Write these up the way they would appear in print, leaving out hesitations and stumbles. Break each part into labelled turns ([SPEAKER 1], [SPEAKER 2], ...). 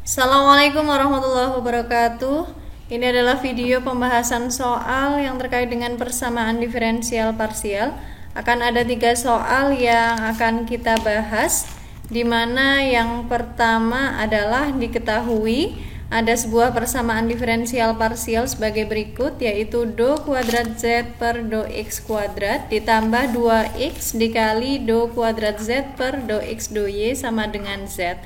[SPEAKER 1] Assalamualaikum warahmatullahi wabarakatuh. Ini adalah video pembahasan soal yang terkait dengan persamaan diferensial parsial. Akan ada 3 soal yang akan kita bahas, di mana yang pertama adalah diketahui ada sebuah persamaan diferensial parsial sebagai berikut, yaitu do kuadrat z per do x kuadrat ditambah 2x dikali do kuadrat z per do x do y sama dengan z.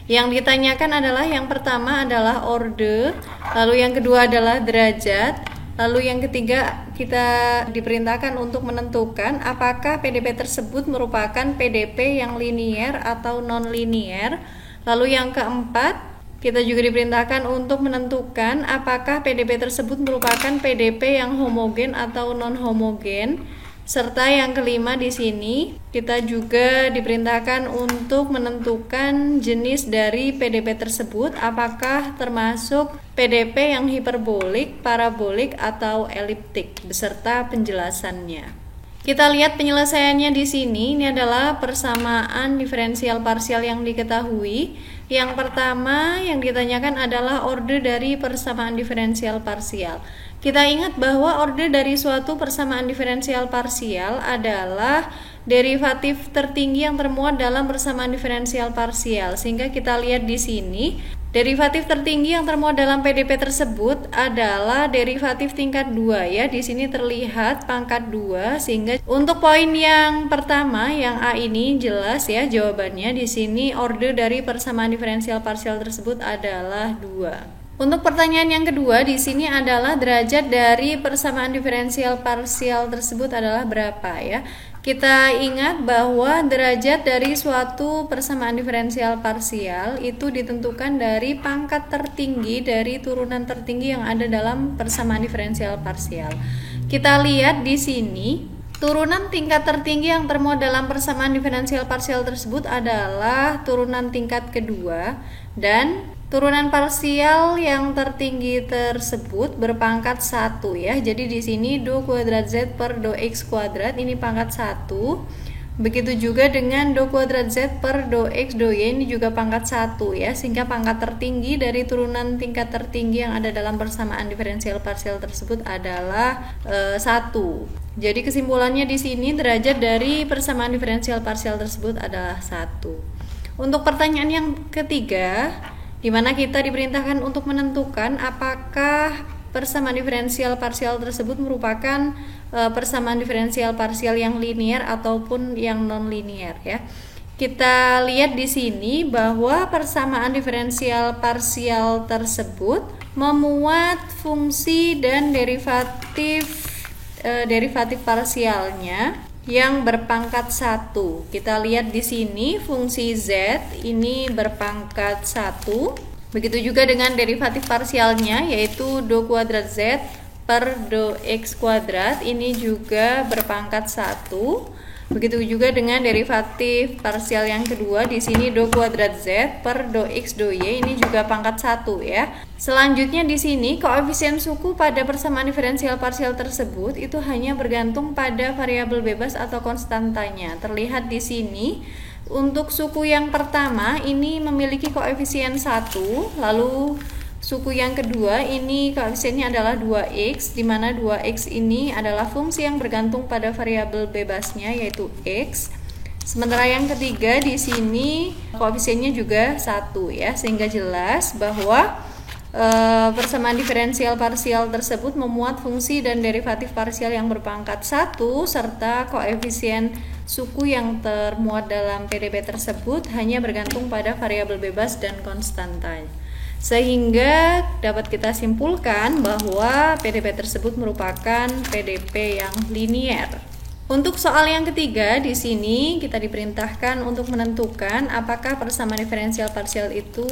[SPEAKER 1] Yang ditanyakan adalah yang pertama adalah orde, lalu yang kedua adalah derajat, lalu yang ketiga kita diperintahkan untuk menentukan apakah PDP tersebut merupakan PDP yang linier atau non-linier. Lalu yang keempat kita juga diperintahkan untuk menentukan apakah PDP tersebut merupakan PDP yang homogen atau non-homogen. Serta yang kelima di sini kita juga diperintahkan untuk menentukan jenis dari PDP tersebut, apakah termasuk PDP yang hiperbolik, parabolik, atau eliptik, beserta penjelasannya. Kita lihat penyelesaiannya di sini. Ini adalah persamaan diferensial parsial yang diketahui. Yang pertama yang ditanyakan adalah orde dari persamaan diferensial parsial. Kita ingat bahwa orde dari suatu persamaan diferensial parsial adalah derivatif tertinggi yang termuat dalam persamaan diferensial parsial. Sehingga kita lihat di sini, derivatif tertinggi yang termuat dalam PDP tersebut adalah derivatif tingkat 2 ya. Di sini terlihat pangkat 2, sehingga untuk poin yang pertama yang A ini jelas ya jawabannya. Di sini orde dari persamaan diferensial parsial tersebut adalah 2. Untuk pertanyaan yang kedua di sini adalah derajat dari persamaan diferensial parsial tersebut adalah berapa ya. Kita ingat bahwa derajat dari suatu persamaan diferensial parsial itu ditentukan dari pangkat tertinggi dari turunan tertinggi yang ada dalam persamaan diferensial parsial. Kita lihat di sini, turunan tingkat tertinggi yang termuat dalam persamaan diferensial parsial tersebut adalah turunan tingkat kedua, dan turunan parsial yang tertinggi tersebut berpangkat 1 ya. Jadi di sini do kuadrat z per do x kuadrat ini pangkat 1. Begitu juga dengan do kuadrat z per do x do y ini juga pangkat 1 ya. Sehingga pangkat tertinggi dari turunan tingkat tertinggi yang ada dalam persamaan diferensial parsial tersebut adalah 1. Jadi kesimpulannya di sini derajat dari persamaan diferensial parsial tersebut adalah 1. Untuk pertanyaan yang ketiga, di mana kita diperintahkan untuk menentukan apakah persamaan diferensial parsial tersebut merupakan persamaan diferensial parsial yang linier ataupun yang non-linier ya. Kita lihat di sini bahwa persamaan diferensial parsial tersebut memuat fungsi dan derivatif parsialnya yang berpangkat 1. Kita lihat di sini fungsi z ini berpangkat 1. Begitu juga dengan derivatif parsialnya yaitu do kuadrat z per do x kuadrat ini juga berpangkat 1. Begitu juga dengan derivatif parsial yang kedua, di sini do kuadrat z per do x do y ini juga pangkat 1 ya. Selanjutnya di sini koefisien suku pada persamaan diferensial parsial tersebut itu hanya bergantung pada variabel bebas atau konstantanya. Terlihat di sini untuk suku yang pertama ini memiliki koefisien 1, lalu suku yang kedua ini koefisiennya adalah 2x, di mana 2x ini adalah fungsi yang bergantung pada variabel bebasnya yaitu x. Sementara yang ketiga di sini koefisiennya juga 1 ya, sehingga jelas bahwa persamaan diferensial parsial tersebut memuat fungsi dan derivatif parsial yang berpangkat 1 serta koefisien suku yang termuat dalam PDP tersebut hanya bergantung pada variabel bebas dan konstantanya. Sehingga dapat kita simpulkan bahwa PDP tersebut merupakan PDP yang linier. Untuk soal yang ketiga di sini kita diperintahkan untuk menentukan apakah persamaan diferensial parsial itu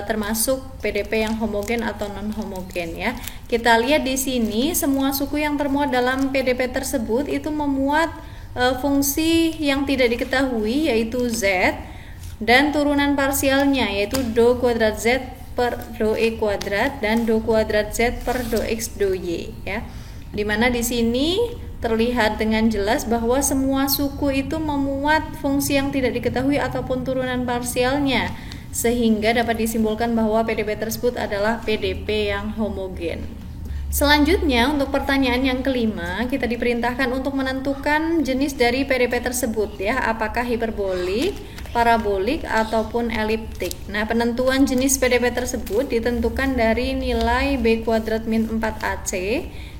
[SPEAKER 1] termasuk PDP yang homogen atau non homogen ya. Kita lihat di sini semua suku yang termuat dalam PDP tersebut itu memuat fungsi yang tidak diketahui yaitu z, dan turunan parsialnya yaitu do kuadrat z per do e kuadrat dan do kuadrat z per do x do y ya. Dimana di sini terlihat dengan jelas bahwa semua suku itu memuat fungsi yang tidak diketahui ataupun turunan parsialnya. sehingga dapat disimpulkan bahwa PDP tersebut adalah PDP yang homogen. Selanjutnya, untuk pertanyaan yang kelima, kita diperintahkan untuk menentukan jenis dari PDP tersebut ya, apakah hiperbolik, parabolik, ataupun eliptik. Nah, penentuan jenis PDP tersebut ditentukan dari nilai B kuadrat min 4AC,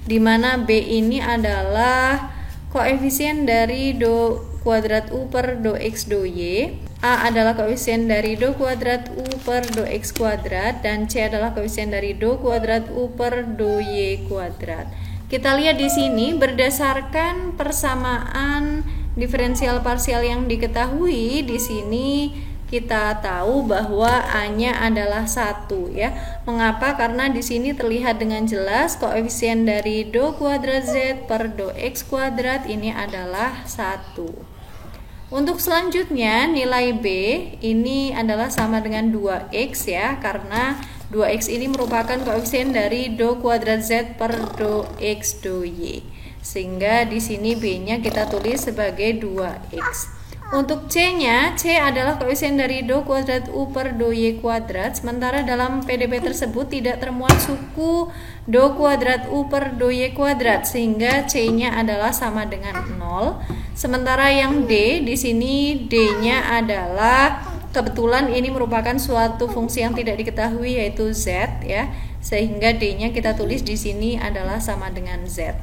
[SPEAKER 1] di mana B ini adalah koefisien dari do kuadrat U per do X do Y, A adalah koefisien dari do kuadrat U per do X kuadrat, dan C adalah koefisien dari do kuadrat U per do Y kuadrat. Kita lihat di sini berdasarkan persamaan diferensial parsial yang diketahui, di sini kita tahu bahwa A-nya adalah 1 ya. Mengapa? Karena di sini terlihat dengan jelas koefisien dari do kuadrat Z per do X kuadrat ini adalah 1. Untuk selanjutnya, nilai B ini adalah sama dengan 2X ya, karena 2X ini merupakan koefisien dari do kuadrat Z per do X do Y. Sehingga di sini B-nya kita tulis sebagai 2X. Untuk C-nya, C adalah koefisien dari do kuadrat U per do Y kuadrat, sementara dalam PDP tersebut tidak termuat suku do kuadrat U per do Y kuadrat, sehingga C-nya adalah sama dengan 0. Sementara yang D, di sini D-nya adalah kebetulan ini merupakan suatu fungsi yang tidak diketahui, yaitu Z ya, sehingga D-nya kita tulis di sini adalah sama dengan Z.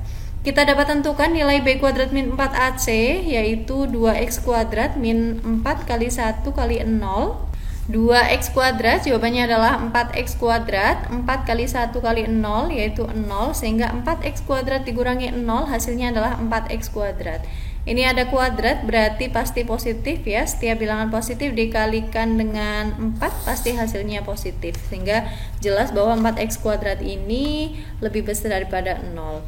[SPEAKER 1] Kita dapat tentukan nilai B kuadrat min 4AC, yaitu 2X kuadrat min 4 kali 1 kali 0. 2X kuadrat jawabannya adalah 4X kuadrat, 4 kali 1 kali 0 yaitu 0, sehingga 4X kuadrat dikurangi 0 hasilnya adalah 4X kuadrat. Ini ada kuadrat berarti pasti positif ya, setiap bilangan positif dikalikan dengan 4 pasti hasilnya positif, sehingga jelas bahwa 4X kuadrat ini lebih besar daripada 0.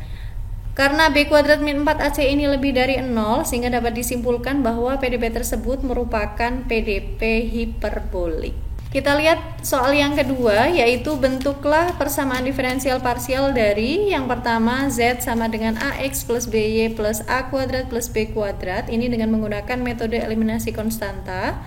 [SPEAKER 1] Karena B kuadrat min 4AC ini lebih dari 0, sehingga dapat disimpulkan bahwa PDP tersebut merupakan PDP hiperbolik. Kita lihat soal yang kedua, yaitu bentuklah persamaan diferensial parsial dari yang pertama Z sama dengan AX plus BY plus A kuadrat plus B kuadrat, ini dengan menggunakan metode eliminasi konstanta.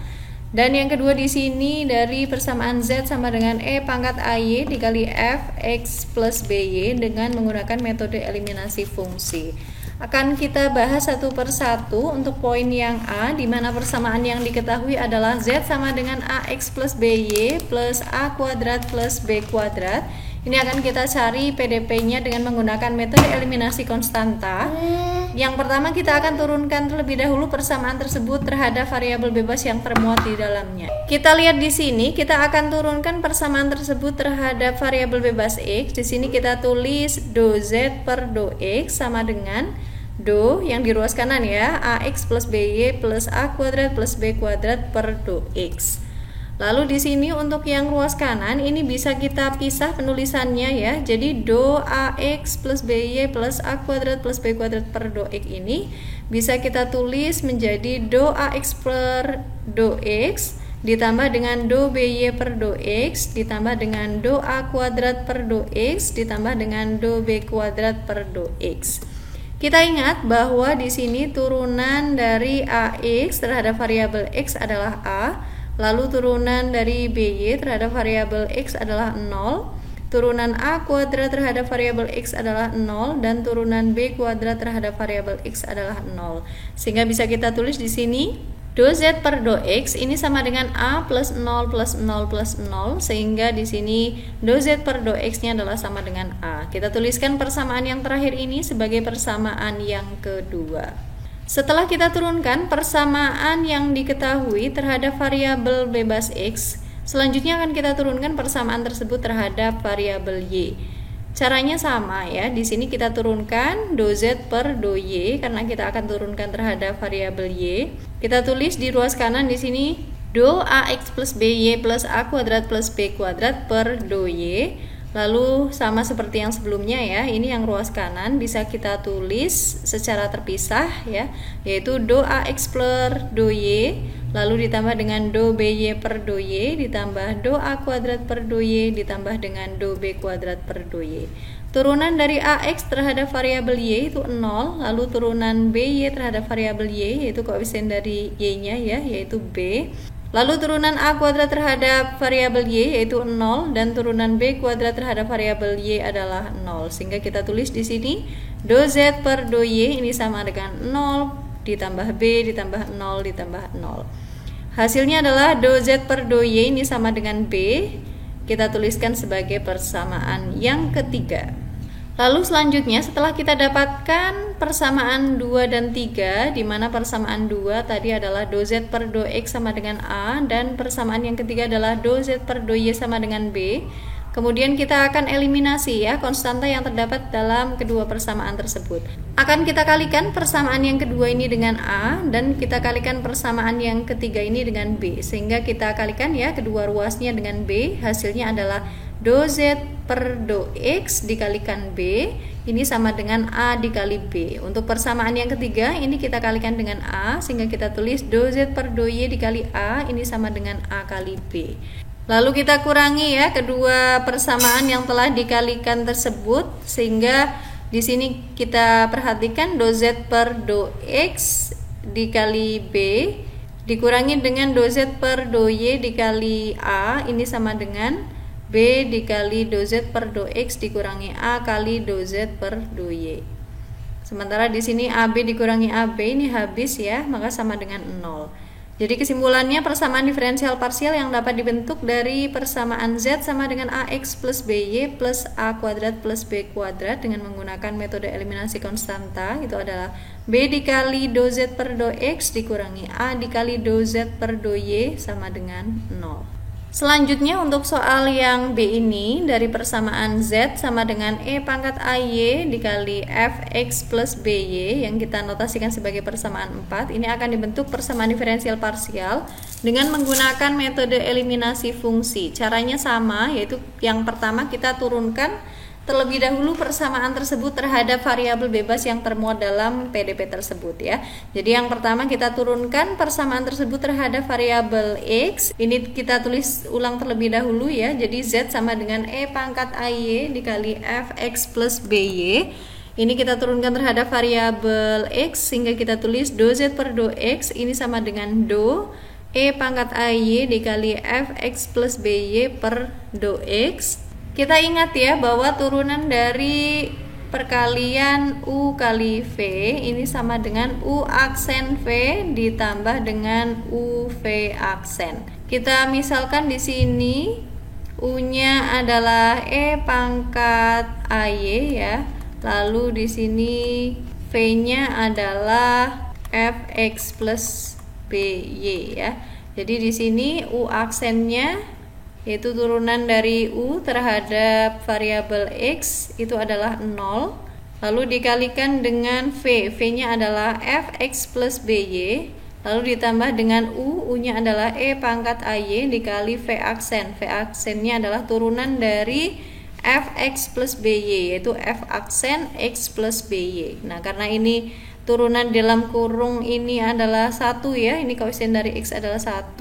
[SPEAKER 1] Dan yang kedua di sini dari persamaan Z sama dengan E pangkat AY dikali F X plus BY dengan menggunakan metode eliminasi fungsi. Akan kita bahas satu per satu. Untuk poin yang A, di mana persamaan yang diketahui adalah Z sama dengan AX plus BY plus A kuadrat plus B kuadrat. Ini akan kita cari PDP-nya dengan menggunakan metode eliminasi konstanta. Yang pertama kita akan turunkan terlebih dahulu persamaan tersebut terhadap variabel bebas yang termuat di dalamnya. Kita lihat di sini, kita akan turunkan persamaan tersebut terhadap variabel bebas X. Di sini kita tulis do Z per do X sama dengan do yang di ruas kanan ya, AX plus BY plus A kuadrat plus B kuadrat per do X. Lalu di sini untuk yang ruas kanan ini bisa kita pisah penulisannya ya. Jadi do AX plus BY plus A kuadrat plus B kuadrat per do X ini bisa kita tulis menjadi do AX per do X ditambah dengan do BY per do X ditambah dengan do A kuadrat per do X ditambah dengan do B kuadrat per do X. Kita ingat bahwa di sini turunan dari AX terhadap variabel X adalah A. Lalu turunan dari BY terhadap variabel X adalah 0, turunan A kuadrat terhadap variabel X adalah 0, dan turunan B kuadrat terhadap variabel X adalah 0. Sehingga bisa kita tulis di sini do Z per do X ini sama dengan A plus 0 plus 0 plus 0, sehingga di sini do Z per do X-nya adalah sama dengan A. Kita tuliskan persamaan yang terakhir ini sebagai persamaan yang kedua. Setelah kita turunkan persamaan yang diketahui terhadap variabel bebas X, selanjutnya akan kita turunkan persamaan tersebut terhadap variabel Y. Caranya sama ya, di sini kita turunkan do Z per do Y karena kita akan turunkan terhadap variabel Y. Kita tulis di ruas kanan di sini do AX plus BY plus A kuadrat plus B kuadrat per do Y. Lalu sama seperti yang sebelumnya ya, ini yang ruas kanan bisa kita tulis secara terpisah ya, yaitu do AX per do Y lalu ditambah dengan do BY per do Y ditambah do A kuadrat per do Y ditambah dengan do B kuadrat per do Y. Turunan dari AX terhadap variabel Y itu 0, lalu turunan BY terhadap variabel Y yaitu koefisien dari Y-nya ya, yaitu B. Lalu turunan A kuadrat terhadap variabel Y yaitu 0 dan turunan B kuadrat terhadap variabel Y adalah 0. Sehingga kita tulis di sini do Z per do Y ini sama dengan 0 ditambah B ditambah 0 ditambah 0. Hasilnya adalah do Z per do Y ini sama dengan B. Kita tuliskan sebagai persamaan yang ketiga. Lalu selanjutnya setelah kita dapatkan persamaan 2 dan 3, di mana persamaan 2 tadi adalah do Z per do X sama dengan A, dan persamaan yang ketiga adalah do Z per do Y sama dengan B. Kemudian kita akan eliminasi ya konstanta yang terdapat dalam kedua persamaan tersebut. Akan kita kalikan persamaan yang kedua ini dengan A, dan kita kalikan persamaan yang ketiga ini dengan B. Sehingga kita kalikan ya kedua ruasnya dengan B, hasilnya adalah do Z per do X dikalikan B ini sama dengan A dikali B. Untuk persamaan yang ketiga ini kita kalikan dengan A, sehingga kita tulis do Z per do Y dikali A ini sama dengan A kali B. Lalu kita kurangi ya kedua persamaan yang telah dikalikan tersebut, sehingga di sini kita perhatikan do Z per do X dikali B dikurangi dengan do Z per do Y dikali A ini sama dengan B dikali do Z per do X dikurangi A kali do Z per do Y. Sementara di sini AB dikurangi AB ini habis ya, maka sama dengan 0. Jadi kesimpulannya persamaan diferensial parsial yang dapat dibentuk dari persamaan Z sama dengan AX plus BY plus A kuadrat plus B kuadrat dengan menggunakan metode eliminasi konstanta itu adalah B dikali do Z per do X dikurangi A dikali do Z per do Y sama dengan 0. Selanjutnya untuk soal yang B ini, dari persamaan Z sama dengan E pangkat AY dikali Fx plus BY yang kita notasikan sebagai persamaan 4, ini akan dibentuk persamaan diferensial parsial dengan menggunakan metode eliminasi fungsi. Caranya sama, yaitu yang pertama kita turunkan terlebih dahulu persamaan tersebut terhadap variabel bebas yang termuat dalam PDP tersebut ya. Jadi yang pertama kita turunkan persamaan tersebut terhadap variabel X. Ini kita tulis ulang terlebih dahulu ya. Jadi Z sama dengan E pangkat AY dikali Fx plus BY. Ini kita turunkan terhadap variabel X sehingga kita tulis do Z per do X ini sama dengan do E pangkat AY dikali Fx plus BY per do X. Kita ingat ya bahwa turunan dari perkalian U kali V ini sama dengan U aksen V ditambah dengan UV aksen. Kita misalkan di sini U-nya adalah E pangkat AY ya. Lalu di sini V-nya adalah Fx plus BY ya. Jadi di sini U aksennya yaitu turunan dari U terhadap variabel X itu adalah 0, lalu dikalikan dengan V, V-nya adalah Fx plus BY, lalu ditambah dengan U, U-nya adalah E pangkat AY dikali V aksen, V aksennya adalah turunan dari Fx plus BY yaitu F aksen X plus BY. Nah karena ini turunan dalam kurung ini adalah 1 ya, ini koefisien dari X adalah 1,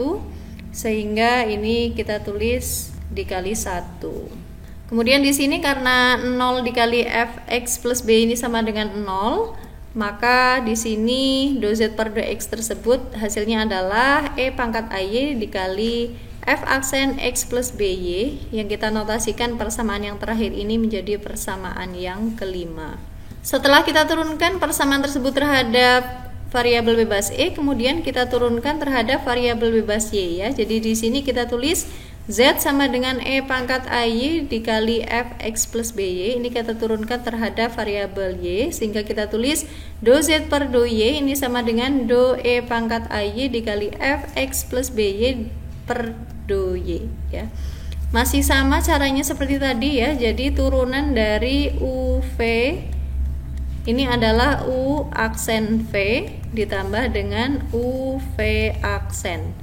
[SPEAKER 1] sehingga ini kita tulis dikali 1. Kemudian di sini karena 0 dikali Fx plus B ini sama dengan 0, maka di sini do Z per do X tersebut hasilnya adalah E pangkat AY dikali F aksen X plus BY yang kita notasikan persamaan yang terakhir ini menjadi persamaan yang kelima. Setelah kita turunkan persamaan tersebut terhadap variabel bebas E, kemudian kita turunkan terhadap variabel bebas Y ya. Jadi di sini kita tulis Z sama dengan E pangkat AY dikali Fx plus BY. Ini kita turunkan terhadap variabel Y sehingga kita tulis do Z per do Y ini sama dengan do E pangkat AY dikali Fx plus BY per do Y ya. Masih sama caranya seperti tadi ya. Jadi turunan dari UV ini adalah U aksen V ditambah dengan UV aksen.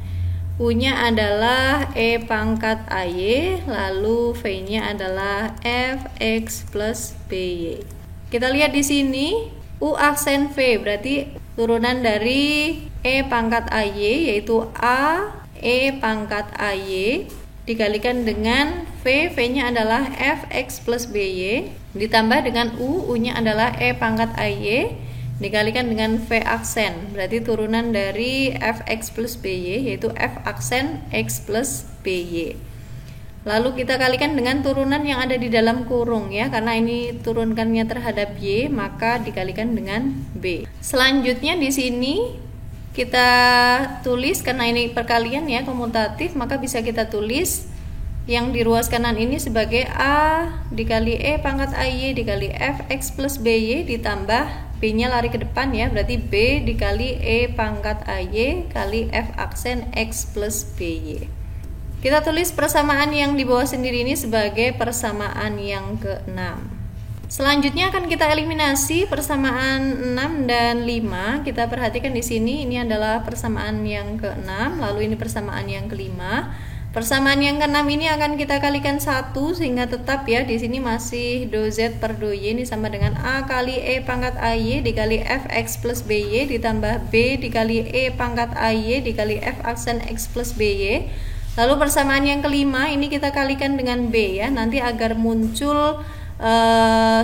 [SPEAKER 1] U-nya adalah E pangkat AY, lalu V-nya adalah Fx plus BY. Kita lihat di sini U aksen V berarti turunan dari E pangkat AY yaitu A E pangkat AY dikalikan dengan V, V-nya adalah Fx plus BY ditambah dengan U, U-nya adalah E pangkat AY dikalikan dengan V aksen, berarti turunan dari Fx plus By, yaitu F aksen X plus By. Lalu kita kalikan dengan turunan yang ada di dalam kurung ya, karena ini turunkannya terhadap Y, maka dikalikan dengan B. Selanjutnya di sini kita tulis, karena ini perkalian ya, komutatif, maka bisa kita tulis yang di ruas kanan ini sebagai A dikali E pangkat AY dikali Fx plus By ditambah B-nya lari ke depan ya, berarti B dikali E pangkat AY kali F aksen X plus By. Kita tulis persamaan yang di bawah sendiri ini sebagai persamaan yang ke-6. Selanjutnya akan kita eliminasi persamaan 6 dan 5. Kita perhatikan di sini, ini adalah persamaan yang ke-6, lalu ini persamaan yang ke-5. Persamaan yang ke-6 ini akan kita kalikan 1 sehingga tetap ya, di sini masih do Z per do Y, ini sama dengan A kali E pangkat AY dikali Fx plus By ditambah B dikali E pangkat AY dikali F aksen X plus By. Lalu persamaan yang kelima ini kita kalikan dengan B ya, nanti agar muncul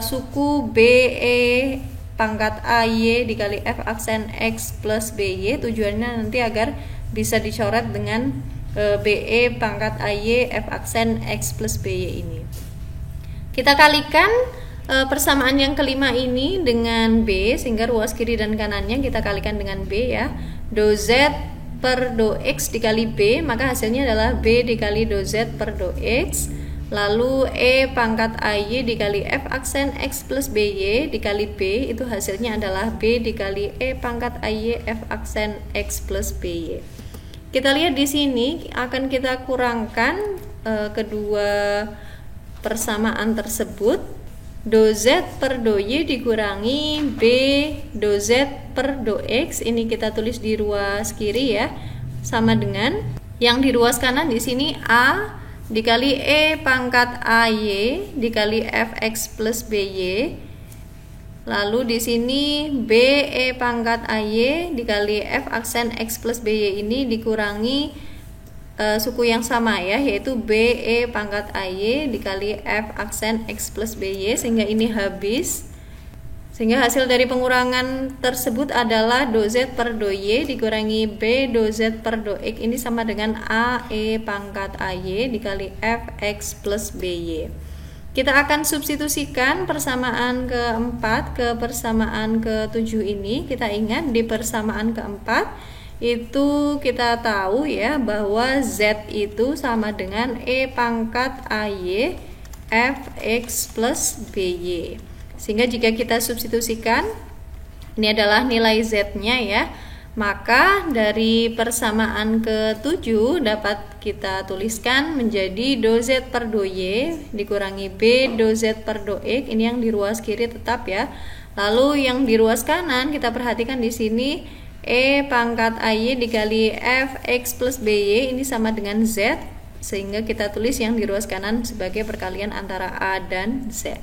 [SPEAKER 1] suku BE pangkat AY dikali F aksen X plus BY. Tujuannya nanti agar bisa dicoret dengan BE pangkat AY F aksen X plus BY ini. Kita kalikan persamaan yang kelima ini dengan B, sehingga ruas kiri dan kanannya kita kalikan dengan B ya. Do Z per do X dikali B, maka hasilnya adalah B dikali do Z per do X. Lalu E pangkat AY dikali F aksen X plus BY dikali B, itu hasilnya adalah B dikali E pangkat AY F aksen X plus BY. Kita lihat di sini akan kita kurangkan kedua persamaan tersebut. Do Z per do Y dikurangi B do Z per do X, ini kita tulis di ruas kiri ya, sama dengan yang di ruas kanan di sini A dikali E pangkat AY dikali Fx plus By. Lalu di sini B E pangkat AY dikali F aksen X plus By ini dikurangi suku yang sama ya, yaitu B E pangkat AY dikali F aksen X plus BY, sehingga ini habis. Sehingga hasil dari pengurangan tersebut adalah do Z per do Y dikurangi B do Z per do X, ini sama dengan A E pangkat AY dikali F X plus BY. Kita akan substitusikan persamaan keempat ke persamaan ke-7 ini. Kita ingat di persamaan keempat itu kita tahu ya bahwa Z itu sama dengan E pangkat AY Fx plus By. Sehingga jika kita substitusikan, ini adalah nilai Z-nya ya, maka dari persamaan ke-7 dapat kita tuliskan menjadi do Z per do Y dikurangi B do Z per do X, ini yang di ruas kiri tetap ya. Lalu yang di ruas kanan kita perhatikan di sini E pangkat AY dikali Fx plus By, ini sama dengan Z, sehingga kita tulis yang di ruas kanan sebagai perkalian antara A dan Z.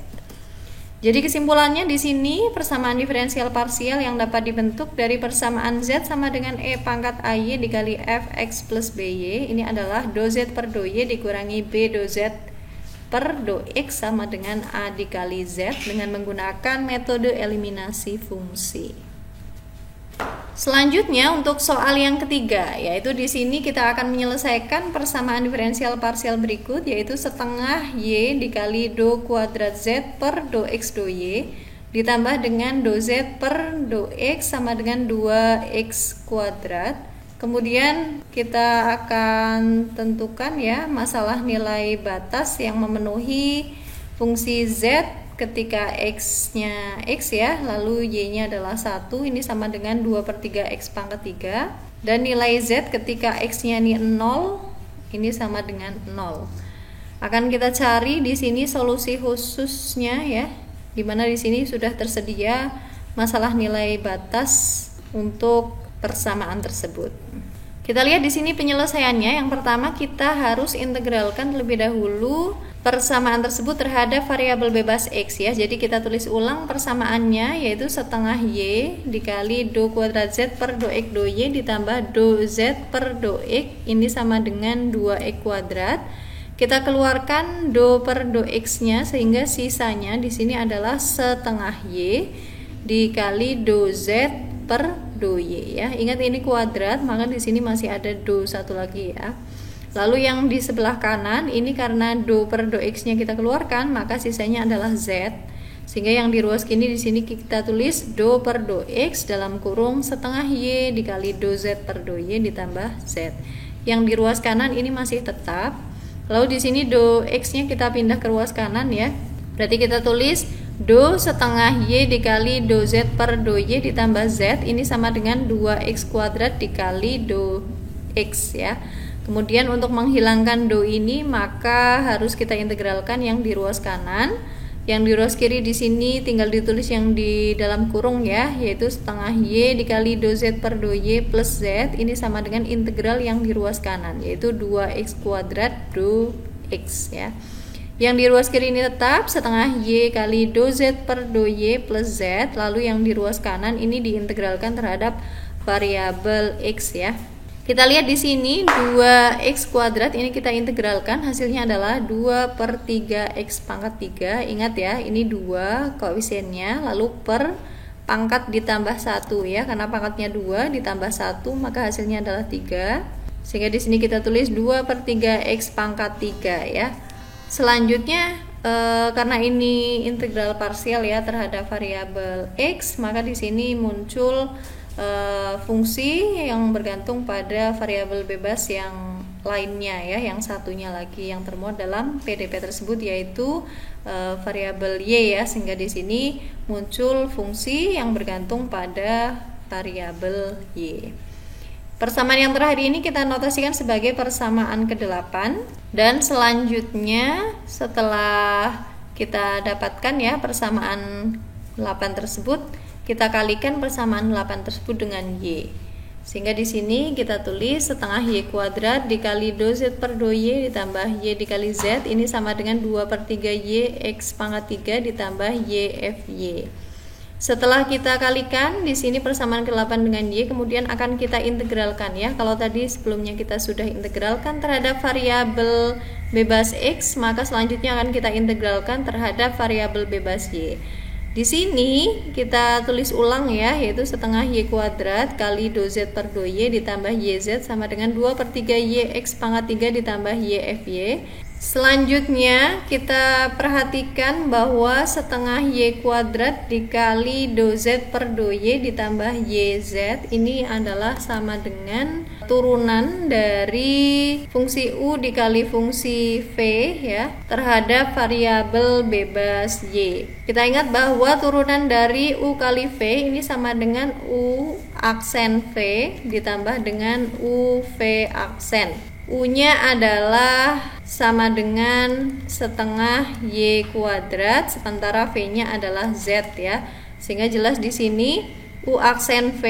[SPEAKER 1] Jadi kesimpulannya di sini persamaan diferensial parsial yang dapat dibentuk dari persamaan Z sama dengan E pangkat AY dikali Fx plus By, ini adalah do Z per do Y dikurangi B do Z per do X sama dengan A dikali Z dengan menggunakan metode eliminasi fungsi. Selanjutnya untuk soal yang ketiga, yaitu di sini kita akan menyelesaikan persamaan diferensial parsial berikut, yaitu setengah Y dikali do kuadrat Z per do X do Y ditambah dengan do Z per do X sama dengan 2X kuadrat. Kemudian kita akan tentukan ya masalah nilai batas yang memenuhi fungsi Z ketika X-nya X ya, lalu Y-nya adalah 1, ini sama dengan 2/3X pangkat 3, dan nilai Z ketika X-nya ini 0, ini sama dengan 0. Akan kita cari di sini solusi khususnya ya, dimana di sini sudah tersedia masalah nilai batas untuk persamaan tersebut. Kita lihat di sini penyelesaiannya. Yang pertama kita harus integralkan terlebih dahulu persamaan tersebut terhadap variabel bebas X ya. Jadi kita tulis ulang persamaannya, yaitu setengah Y dikali do kuadrat Z per do X do Y ditambah do Z per do X, ini sama dengan 2X kuadrat. Kita keluarkan do per do X nya, sehingga sisanya di sini adalah setengah Y dikali do Z per do Y ya. Ingat ini kuadrat, maka di sini masih ada do satu lagi ya. Lalu yang di sebelah kanan ini karena do per do X-nya kita keluarkan, maka sisanya adalah Z. Sehingga yang di ruas kiri di sini kita tulis do per do X dalam kurung setengah Y dikali do Z per do Y ditambah Z. Yang di ruas kanan ini masih tetap. Lalu di sini do X-nya kita pindah ke ruas kanan ya. Berarti kita tulis do setengah Y dikali do Z per do Y ditambah Z. Ini sama dengan 2X kuadrat dikali do X ya. Kemudian untuk menghilangkan do ini maka harus kita integralkan yang di ruas kanan. Yang di ruas kiri di sini tinggal ditulis yang di dalam kurung ya, yaitu setengah Y dikali do Z per do Y plus Z. Ini sama dengan integral yang di ruas kanan, yaitu 2X kuadrat do X ya. Yang di ruas kiri ini tetap setengah Y kali do Z per do Y plus Z. Lalu yang di ruas kanan ini diintegralkan terhadap variabel X ya. Kita lihat di sini 2X kuadrat ini kita integralkan, hasilnya adalah 2 per 3X pangkat 3. Ingat ya, ini 2 koefisiennya, lalu per pangkat ditambah 1 ya, karena pangkatnya 2 ditambah 1 maka hasilnya adalah 3. Sehingga di sini kita tulis 2 per 3X pangkat 3 ya. Selanjutnya karena ini integral parsial ya terhadap variabel X, maka di sini muncul fungsi yang bergantung pada variabel bebas yang lainnya ya, yang satunya lagi yang termuat dalam PDP tersebut yaitu variabel Y ya, sehingga di sini muncul fungsi yang bergantung pada variabel Y. Persamaan yang terakhir ini kita notasikan sebagai persamaan ke-8, dan selanjutnya setelah kita dapatkan ya persamaan 8 tersebut, kita kalikan persamaan 8 tersebut dengan Y. Sehingga di sini kita tulis setengah Y kuadrat dikali do Z per do Y ditambah Y dikali Z. Ini sama dengan 2 per 3 Y X pangkat 3 ditambah Y F Y. Setelah kita kalikan di sini persamaan ke-8 dengan Y, kemudian akan kita integralkan ya. Kalau tadi sebelumnya kita sudah integralkan terhadap variabel bebas X, maka selanjutnya akan kita integralkan terhadap variabel bebas Y. Di sini kita tulis ulang ya, yaitu setengah Y kuadrat kali do Z per do Y ditambah YZ sama dengan 2 per 3 Y X pangkat 3 ditambah Y F Y. Selanjutnya kita perhatikan bahwa setengah Y kuadrat dikali do Z per do Y ditambah YZ ini adalah sama dengan turunan dari fungsi U dikali fungsi V ya terhadap variabel bebas Y. Kita ingat bahwa turunan dari U kali V ini sama dengan U aksen V ditambah dengan U V aksen. U-nya adalah sama dengan setengah Y kuadrat, sementara V-nya adalah Z ya. Sehingga jelas di sini U aksen V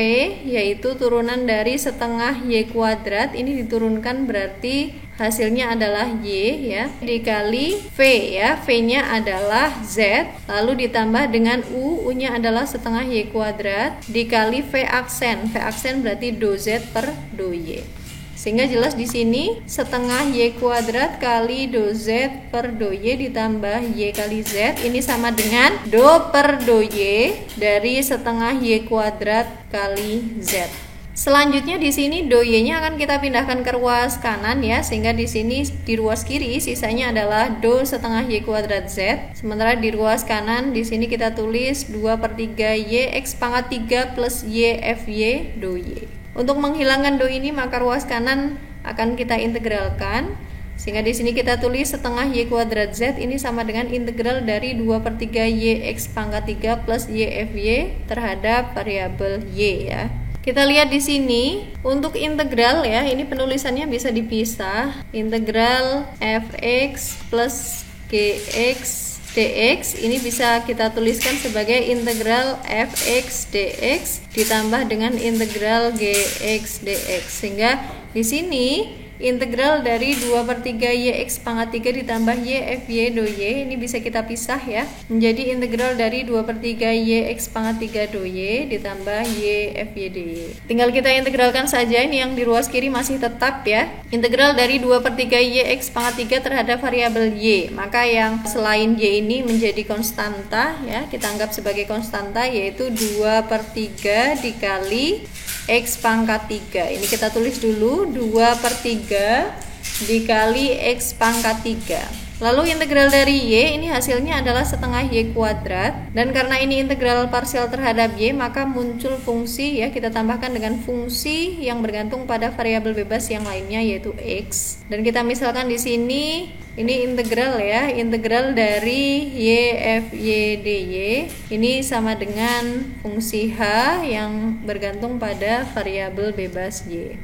[SPEAKER 1] yaitu turunan dari setengah Y kuadrat ini diturunkan, berarti hasilnya adalah Y ya dikali V ya. V-nya adalah Z lalu ditambah dengan U-nya adalah setengah Y kuadrat dikali V aksen. V aksen berarti do Z per do Y. Sehingga jelas di sini setengah Y kuadrat kali do Z per do Y ditambah Y kali Z ini sama dengan do per do Y dari setengah Y kuadrat kali Z. Selanjutnya di sini do Y-nya akan kita pindahkan ke ruas kanan ya, sehingga di sini di ruas kiri sisanya adalah do setengah Y kuadrat Z. Sementara di ruas kanan di sini kita tulis 2 per 3 Y X pangkat 3 plus Y F Y do Y. Untuk menghilangkan do ini maka ruas kanan akan kita integralkan, sehingga di sini kita tulis setengah Y kuadrat Z ini sama dengan integral dari 2 per 3 Y X pangkat 3 plus Y F Y terhadap variabel Y ya. Kita lihat di sini untuk integral ya, ini penulisannya bisa dipisah. Integral Fx plus Gx dx ini bisa kita tuliskan sebagai integral Fx dx ditambah dengan integral Gx dx. Sehingga di sini integral dari 2/3 YX pangkat 3 ditambah YFY do Y. Ini bisa kita pisah ya, menjadi integral dari 2/3 YX pangkat 3 do Y ditambah YFY do Y. Tinggal kita integralkan saja, ini yang di ruas kiri masih tetap ya. Integral dari 2/3 YX pangkat 3 terhadap variabel Y, maka yang selain Y ini menjadi konstanta ya, kita anggap sebagai konstanta, yaitu 2/3 dikali X pangkat 3. Ini kita tulis dulu, 2/3 dikali X pangkat 3. Lalu integral dari Y ini hasilnya adalah setengah Y kuadrat. Dan karena ini integral parsial terhadap Y, maka muncul fungsi ya, kita tambahkan dengan fungsi yang bergantung pada variabel bebas yang lainnya yaitu X. Dan kita misalkan di sini ini integral ya, integral dari YFY dy ini sama dengan fungsi H yang bergantung pada variabel bebas Y.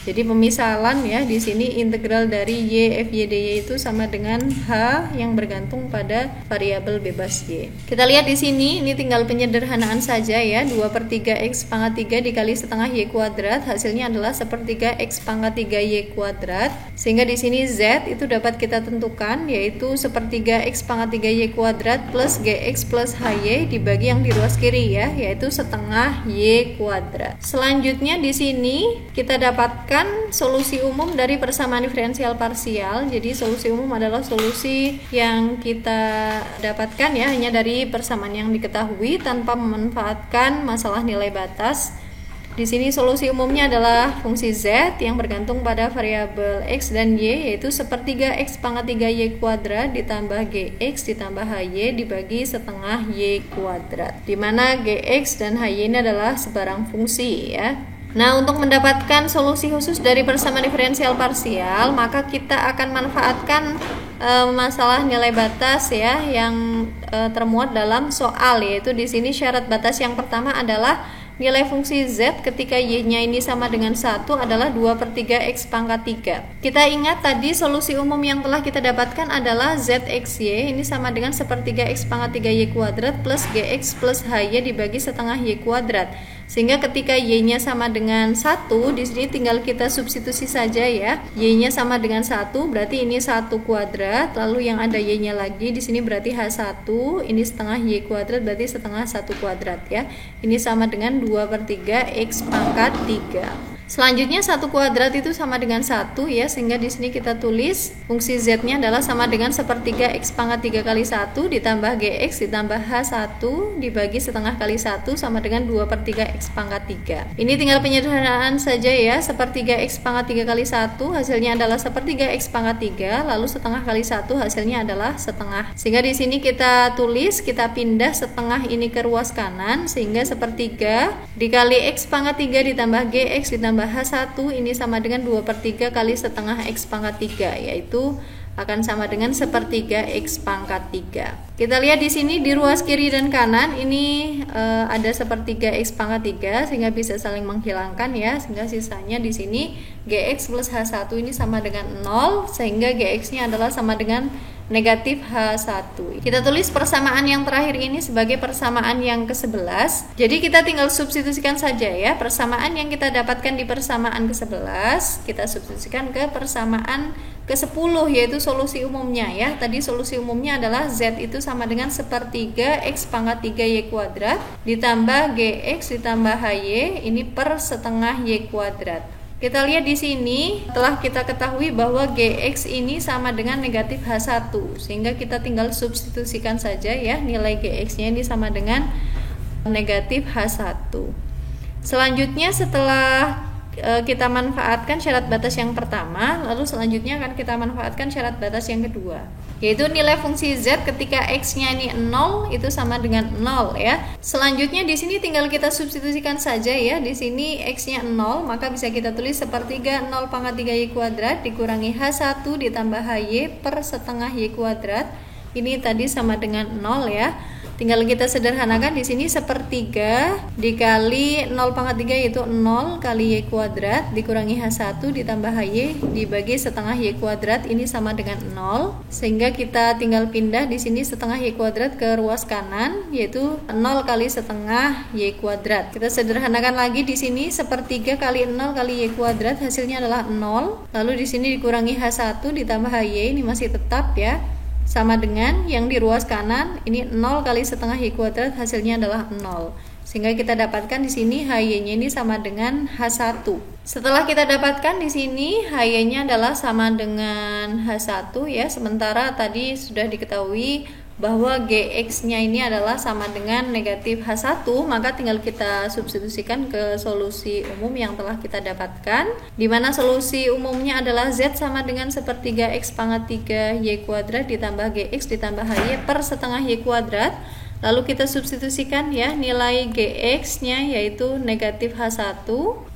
[SPEAKER 1] Jadi pemisalan ya, di sini integral dari YFY dy itu sama dengan H yang bergantung pada variabel bebas Y. Kita lihat di sini, ini tinggal penyederhanaan saja ya, 2/3 X pangkat 3 dikali setengah Y kuadrat, hasilnya adalah 1/3 X pangkat 3 Y kuadrat. Sehingga di sini Z itu dapat kita tentukan, yaitu 1/3 X pangkat 3 Y kuadrat plus GX plus HY dibagi yang di ruas kiri ya, yaitu setengah Y kuadrat. Selanjutnya di sini kita dapatkan solusi umum dari persamaan diferensial parsial. Jadi solusi umum adalah solusi yang kita dapatkan ya, hanya dari persamaan yang diketahui tanpa memanfaatkan masalah nilai batas. Di sini solusi umumnya adalah fungsi Z yang bergantung pada variabel X dan Y, yaitu 1/3 X pangkat 3 Y kuadrat ditambah GX ditambah HY dibagi setengah Y kuadrat, di mana GX dan HY ini adalah sebarang fungsi ya. Nah, untuk mendapatkan solusi khusus dari persamaan diferensial parsial, maka kita akan manfaatkan masalah nilai batas ya yang termuat dalam soal, yaitu di sini syarat batas yang pertama adalah nilai fungsi Z ketika Y-nya ini sama dengan 1 adalah 2/3 X pangkat 3. Kita ingat tadi solusi umum yang telah kita dapatkan adalah ZXY ini sama dengan 1/3 X pangkat 3 Y kuadrat plus GX plus HY dibagi setengah Y kuadrat. Sehingga ketika Y-nya sama dengan 1, di sini tinggal kita substitusi saja ya. Y-nya sama dengan 1, berarti ini 1 kuadrat, lalu yang ada Y-nya lagi di sini berarti H1, ini setengah Y kuadrat berarti setengah 1 kuadrat ya. Ini sama dengan 2/3 X pangkat 3. Selanjutnya 1 kuadrat itu sama dengan 1 ya, sehingga di sini kita tulis fungsi Z-nya adalah sama dengan 1/3 X pangkat 3 kali 1 ditambah GX ditambah H1 dibagi setengah kali 1 sama dengan 2/3 X pangkat 3. Ini tinggal penyederhanaan saja ya, 1/3 X pangkat 3 kali 1 hasilnya adalah 1/3 X pangkat 3, lalu setengah kali 1 hasilnya adalah setengah. Sehingga di sini kita tulis, kita pindah setengah ini ke ruas kanan, sehingga 1/3 dikali X pangkat 3 ditambah GX ditambah H1 ini sama dengan 2/3 kali setengah X pangkat 3, yaitu akan sama dengan 1/3 X pangkat 3. Kita lihat di sini di ruas kiri dan kanan ini ada 1/3 X pangkat 3, sehingga bisa saling menghilangkan ya, sehingga sisanya di sini GX plus H1 ini sama dengan 0, sehingga GX-nya adalah sama dengan negatif H1. Kita tulis persamaan yang terakhir ini sebagai persamaan yang ke-11. Jadi kita tinggal substitusikan saja ya, persamaan yang kita dapatkan di persamaan ke-11 kita substitusikan ke persamaan ke-10, yaitu solusi umumnya ya. Tadi solusi umumnya adalah Z itu sama dengan 1/3 X pangkat 3 Y kuadrat ditambah GX ditambah HY ini per setengah Y kuadrat. Kita lihat di sini, telah kita ketahui bahwa GX ini sama dengan negatif H1, sehingga kita tinggal substitusikan saja ya, nilai GX-nya ini sama dengan negatif H1. Selanjutnya setelah kita manfaatkan syarat batas yang pertama, lalu selanjutnya akan kita manfaatkan syarat batas yang kedua, yaitu nilai fungsi Z ketika X-nya ini 0 itu sama dengan 0 ya. Selanjutnya di sini tinggal kita substitusikan saja ya. Di sini X-nya 0, maka bisa kita tulis 1/3 0 pangkat 3 Y kuadrat dikurangi H1 ditambah HY per setengah Y kuadrat. Ini tadi sama dengan 0 ya. Tinggal kita sederhanakan di sini sepertiga dikali 0/3 yaitu 0 kali y kuadrat dikurangi h1 ditambah hy dibagi setengah y kuadrat, ini sama dengan 0. Sehingga kita tinggal pindah di sini setengah y kuadrat ke ruas kanan yaitu 0 kali setengah y kuadrat. Kita sederhanakan lagi di sini sepertiga kali 0 kali y kuadrat hasilnya adalah 0. Lalu di sini dikurangi h1 ditambah hy, ini masih tetap ya. Sama dengan yang di ruas kanan, ini 0 kali setengah y kuadrat hasilnya adalah 0. Sehingga kita dapatkan di sini hy-nya ini sama dengan h1. Setelah kita dapatkan di sini hy-nya adalah sama dengan h1 ya. Sementara tadi sudah diketahui bahwa gx-nya ini adalah sama dengan negatif h1, maka tinggal kita substitusikan ke solusi umum yang telah kita dapatkan, di mana solusi umumnya adalah z sama dengan sepertiga x pangkat 3 y kuadrat ditambah gx ditambah hy per setengah y kuadrat. Lalu kita substitusikan ya nilai gx-nya yaitu negatif h1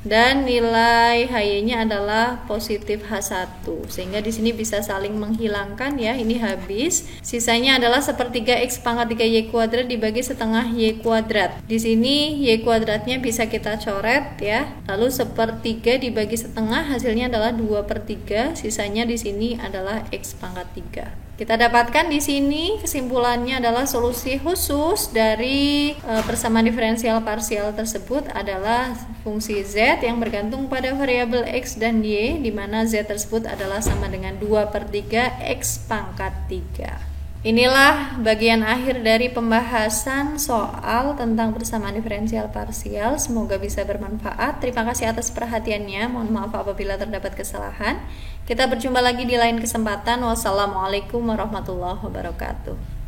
[SPEAKER 1] dan nilai hy-nya adalah positif h1. Sehingga di sini bisa saling menghilangkan ya, ini habis. Sisanya adalah sepertiga x pangkat 3 y kuadrat dibagi setengah y kuadrat. Di sini y kuadratnya bisa kita coret ya. Lalu sepertiga dibagi setengah hasilnya adalah 2/3. Sisanya di sini adalah x pangkat 3. Kita dapatkan di sini kesimpulannya adalah solusi khusus dari persamaan diferensial parsial tersebut adalah fungsi z yang bergantung pada variabel x dan y, di mana z tersebut adalah sama dengan 2/3 x pangkat 3. Inilah bagian akhir dari pembahasan soal tentang persamaan diferensial parsial. Semoga bisa bermanfaat. Terima kasih atas perhatiannya. Mohon maaf apabila terdapat kesalahan. Kita berjumpa lagi di lain kesempatan. Wassalamualaikum warahmatullahi wabarakatuh.